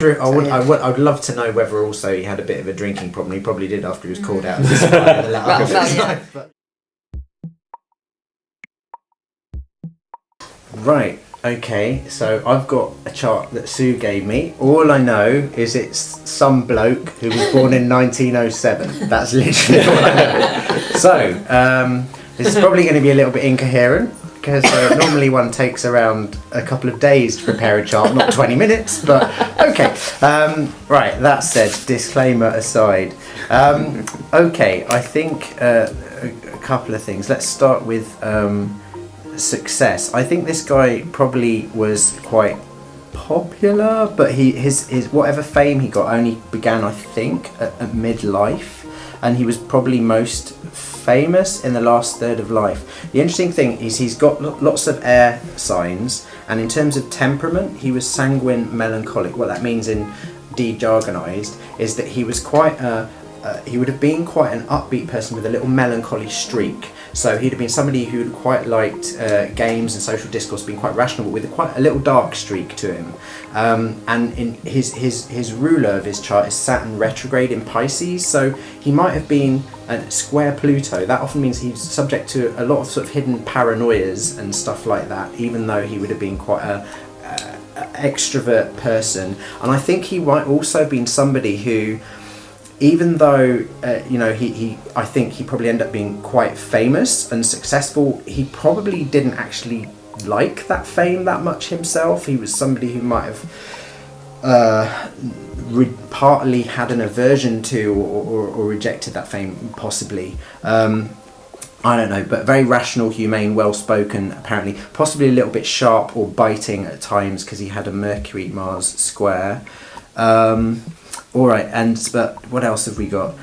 I'd love to know whether also he had a bit of a drinking problem. He probably did after he was called out. But... Right, okay, so I've got a chart that Sue gave me. All I know is it's some bloke who was born in 1907. That's literally all I know. So, this is probably going to be a little bit incoherent, because normally one takes around a couple of days to prepare a chart, not 20 minutes, but okay. Right, that said, disclaimer aside. Okay, I think a couple of things. Let's start with success. I think this guy probably was quite popular, but his whatever fame he got only began, I think, at midlife, and he was probably most famous in the last third of life. The interesting thing is he's got lots of air signs, and in terms of temperament, he was sanguine melancholic. What that means in de-jargonized is that he was he would have been quite an upbeat person with a little melancholy streak. So he'd have been somebody who quite liked games and social discourse, being quite rational, but with quite a little dark streak to him. And in his ruler of his chart is Saturn retrograde in Pisces, so he might have been a square Pluto. That often means he's subject to a lot of sort of hidden paranoias and stuff like that, even though he would have been quite a extrovert person. And I think he might also have been somebody who, even though I think he probably ended up being quite famous and successful, he probably didn't actually like that fame that much himself. He was somebody who might have partly had an aversion to or rejected that fame, possibly. I don't know, but very rational, humane, well-spoken, apparently, possibly a little bit sharp or biting at times because he had a Mercury-Mars square. All right, but what else have we got?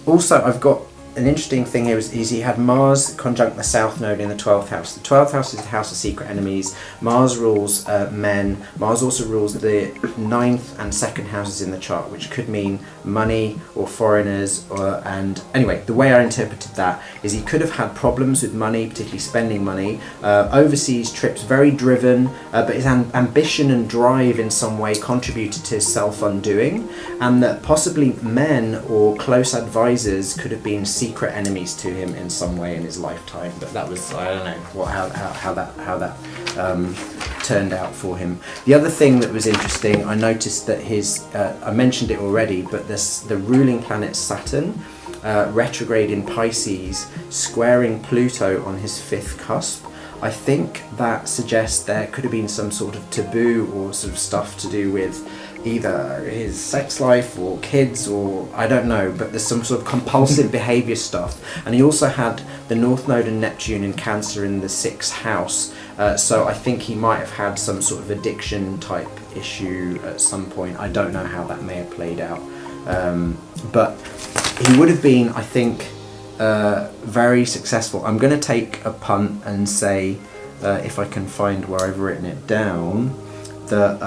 Also, I've got an interesting thing here is he had Mars conjunct the South Node in the 12th house. The 12th house is the house of secret enemies. Mars rules men. Mars also rules the 9th and 2nd houses in the chart, which could mean money or foreigners. And anyway, the way I interpreted that is he could have had problems with money, particularly spending money, overseas trips, very driven, but his ambition and drive in some way contributed to his self-undoing, and that possibly men or close advisors could have been secret enemies to him in some way in his lifetime. But that was, I don't know how that turned out for him. The other thing that was interesting, I noticed that I mentioned it already, but the ruling planet Saturn, retrograde in Pisces, squaring Pluto on his 5th cusp. I think that suggests there could have been some sort of taboo or sort of stuff to do with either his sex life or kids, or I don't know, but there's some sort of compulsive behaviour stuff. And he also had the North Node and Neptune in Cancer in the 6th house, so I think he might have had some sort of addiction type issue at some point. I don't know how that may have played out, but he would have been, I think, very successful. I'm going to take a punt and say, if I can find where I've written it down, that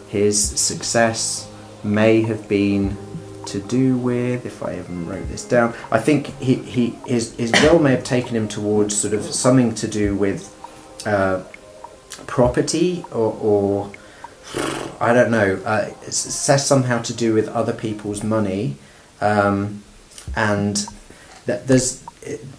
his success may have been to do with, if I even wrote this down, I think his will may have taken him towards sort of something to do with property or I don't know, it says somehow to do with other people's money, and that there's,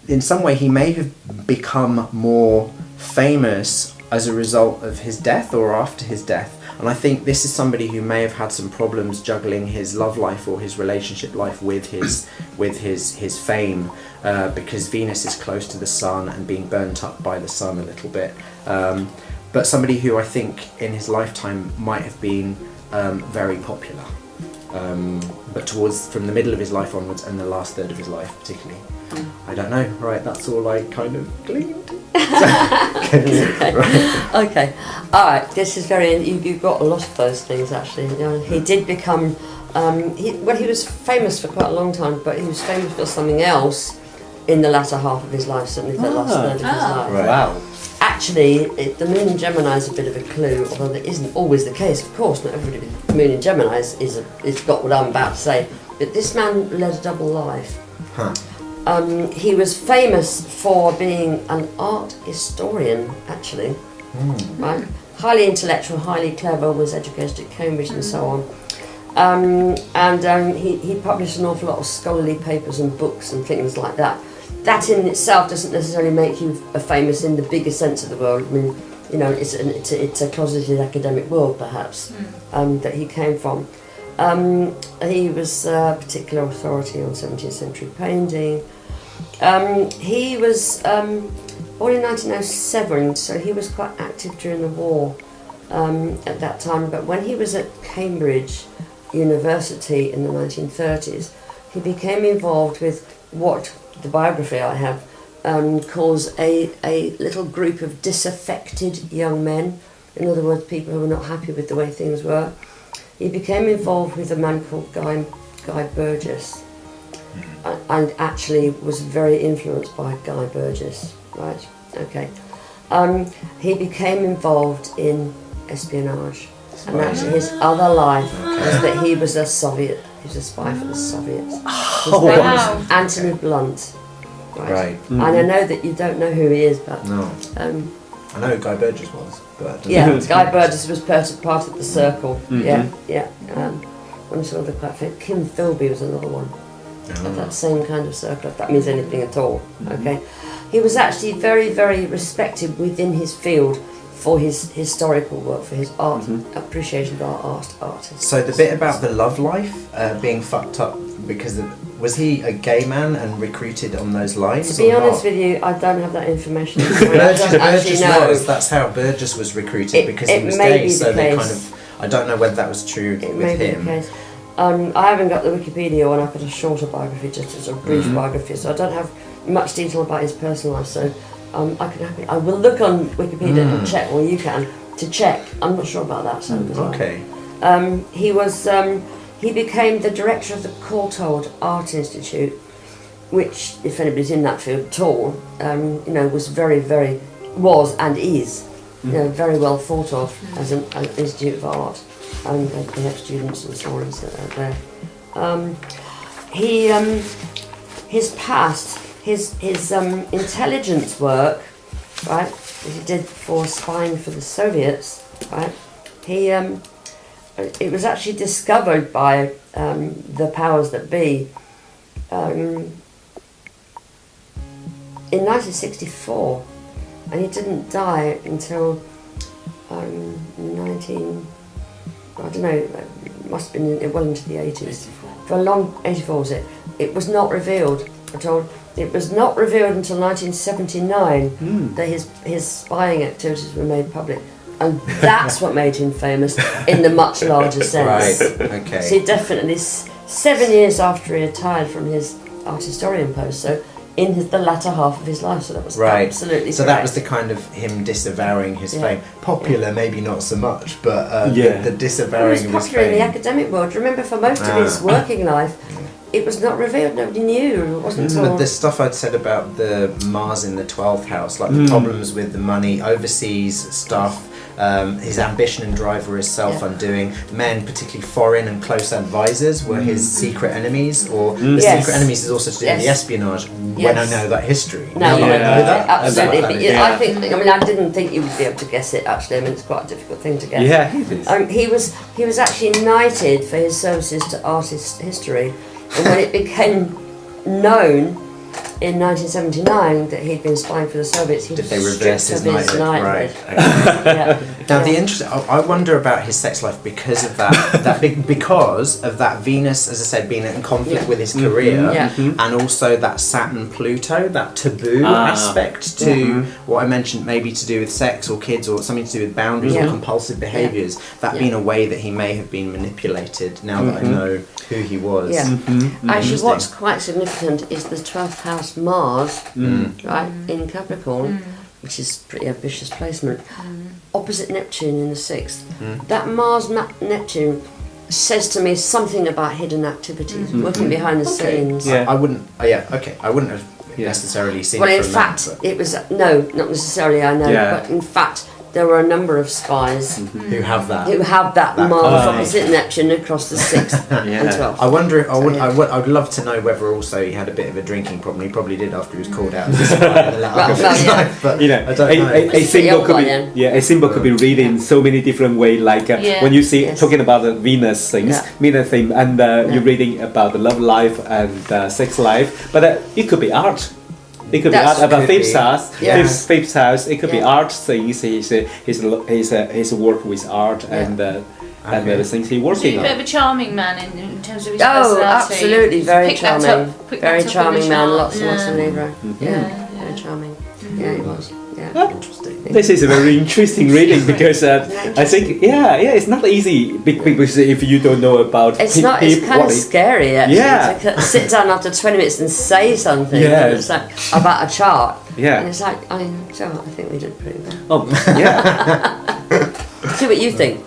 in some way he may have become more famous as a result of his death or after his death. And I think this is somebody who may have had some problems juggling his love life or his relationship life with his fame, because Venus is close to the Sun and being burnt up by the Sun a little bit. But somebody who I think in his lifetime might have been very popular, but towards from the middle of his life onwards and the last third of his life particularly. I don't know. Right, that's all I kind of gleaned. Okay. All right. This is very. You've got a lot of those things actually. You know, he did become. He was famous for quite a long time, but he was famous for something else in the latter half of his life. Certainly, for the last third of his life. Right. Wow. Actually, the moon in Gemini is a bit of a clue, although that isn't always the case. Of course, not everybody with the moon in Gemini is got what I'm about to say. But this man led a double life. Huh. He was famous for being an art historian, actually, right? highly intellectual, highly clever, was educated at Cambridge and so on. He published an awful lot of scholarly papers and books and things like that. That in itself doesn't necessarily make you famous in the bigger sense of the word. I mean, you know, it's a closeted academic world, perhaps, that he came from. He was a particular authority on 17th century painting. He was born in 1907, so he was quite active during the war at that time. But when he was at Cambridge University in the 1930s, he became involved with what the biography I have calls a little group of disaffected young men. In other words, people who were not happy with the way things were. He became involved with a man called Guy Burgess, and actually was very influenced by Guy Burgess, right? Okay. He became involved in espionage, and actually his other life was that he was a Soviet. He was a spy for the Soviets. His name was Anthony Blunt. Right. And I know that you don't know who he is, but no. I know who Guy Burgess was, but Guy Burgess was part of the circle. One of the quite famous. Kim Philby was another one of that same kind of circle. If that means anything at all, okay. He was actually very, very respected within his field for his historical work, for his art appreciation of our artists. So the bit about the love life being fucked up because was he a gay man and recruited on those lines? To be honest with you, I don't have that information. Burgess was. That's how Burgess was recruited, because he was gay. So they kind of. I don't know whether that was true with him. Be the case. I haven't got the Wikipedia one. I've got a shorter biography, just as a brief biography. So I don't have much detail about his personal life. So I will look on Wikipedia and check, or you can, to check. I'm not sure about that. So okay. He became the director of the Courtauld Art Institute, which, if anybody's in that field at all, was was and is, very well thought of as an institute of art, and they have students and so on there. His past, his intelligence work, right, that he did for spying for the Soviets, right, it was actually discovered by the powers that be in 1964, and he didn't die until it must have been well into the 80s. 84 was it? It was not revealed at all. It was not revealed until 1979 that his spying activities were made public. And that's what made him famous in the much larger sense. Right, okay. So he definitely, 7 years after he retired from his art historian post, so in the latter half of his life, so that was absolutely so correct. That was the kind of him disavowing his fame. Popular, maybe not so much, but the disavowing of his fame. He was popular in the academic world. Remember, for most of his working life, it was not revealed, nobody knew, it wasn't But the stuff I'd said about the Mars in the 12th house, like the problems with the money, overseas stuff, his ambition and drive were his self-undoing. Men, particularly foreign and close advisors, were his secret enemies, or the secret enemies is also to do with the espionage, when I know that history. No, I know that. Absolutely. I didn't think you would be able to guess it, actually. I mean, it's quite a difficult thing to guess. Yeah, it is. He was actually knighted for his services to art history, and when it became known in 1979 that he'd been spying for the Soviets, he Did they reverse his knighthood? Right. Now the interesting, I wonder about his sex life because of that. Because of that Venus, as I said, being in conflict with his career, and also that Saturn Pluto, that taboo aspect to what I mentioned, maybe to do with sex or kids or something to do with boundaries or compulsive behaviours. That being a way that he may have been manipulated. Now that I know who he was. Actually, what's quite significant is the 12th house Mars, right, in Capricorn, which is pretty ambitious placement, opposite Neptune in the 6th. That Mars Neptune says to me something about hidden activities, working behind the scenes. I wouldn't. I wouldn't have necessarily seen. Well, it in from fact, that, it was not necessarily. I know, but in fact, there were a number of spies who have that. who have that That Mars kind of opposite Neptune across the 6th and 12th. I wonder. I yeah. would love to know whether also he had a bit of a drinking problem. He probably did after he was called out. As a spy in the latter half of his yeah. life, but You know, I don't know. a symbol could be then. a symbol could be read in so many different ways. Like when you see Yes. talking about the Venus things, Yeah. Venus thing, and you're reading about the love life and sex life, but it could be art. It could be That's- art about could fifth be. house. Yeah. Fifth house. It could be Yeah. art things. His work with art and the things he's So working he's a bit of on. a charming man in terms of his Oh, personality. absolutely, very Pick that charming. up- pick Very that up in charming the man, chart, lots and lots of Libra. Yeah, Yeah. very charming. Yeah, he was. Yeah, Huh? interesting. This is a very interesting reading because I think it's not easy because if you don't know about It's not. It's kind of what scary actually Yeah. to sit down after 20 minutes and say something. Yeah. And it's like about a chart. Yeah. And it's like, I mean, so I think we did pretty well. Oh, yeah. See what you think.